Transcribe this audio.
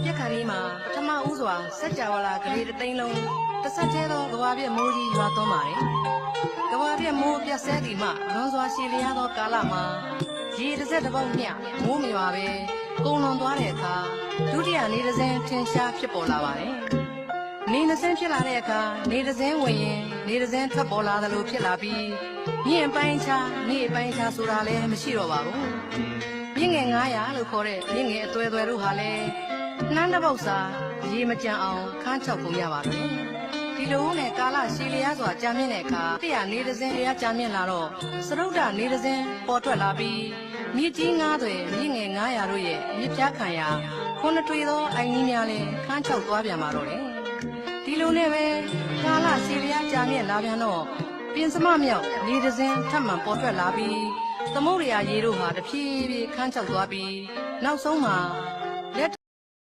ပြက်ခါလေးမှာပထမဦးစွာစัจ java လာကလေးတစ်သိန်းလုံးတစ်ဆက်သေးသောကဘာပြက်မိုးကြီးရွာသွန်းပါတယ်။ကဘာပြက်မိုးပြက်ဆဲဒီမှလွန်စွာရှည်လျားသောကာလမှာရေတစ်စက်တစ်ပေါက်မျှမိုးမရွာပဲကုန်လွန်သွားတဲ့အခါဒုတိယနေတစ်စင်းထင်ရှားဖြစ်ပေါ်လာပါတယ်။နေတစ်စင်းဖြစ်လာတဲ့အခါနေတစ်စင်းဝင်ရင်နေတစ်စင်းထွက်ပေါ်လာသလိုဖြစ်လာပြီးမြင့်ပိုင်းခြားနေပိုင်းခြားဆိုတာလည်းမရှိတော့ပါဘူး။မြင့်ငယ်900လို့ခေါ်တဲ့မြင့်ငယ်အသွဲသွဲတို့ဟာလည်းနှမ်းတစ်ပုတ်စာရေမကြံအောင်ခန်းချောက်ပုံရပါတယ်။ဒီလိုနဲ့ကာလရှည်လျားစွာကြာမြင့်တဲ့အခါတရားနေတစ်စင်းလျားကြာမြင့်လာတော့စရုဒ္ဓနေတစ်စင်းပေါ်ထွက်လာပြီးမြစ်ကြီး9သွဲမြင့်ငယ်900တို့ရဲ့မြစ်ပြားခံရာခုနှစ်ထွေသောအိုင်ကြီးများလည်းခန်းချောက်သွားပြန်ပါတော့တယ်။ဒီလိုနဲ့ပဲကာလရှည်လျားကြာမြင့်လာပြန်တော့ပြင်စမမြောက်နေတစ်စင်းထပ်မံပေါ်ထွက်လာပြီးသမုဒ္ဒရာရေတို့ဟာတဖြည်းဖြည်းခန်းချောက်သွားပြီးနောက်ဆုံးမှာ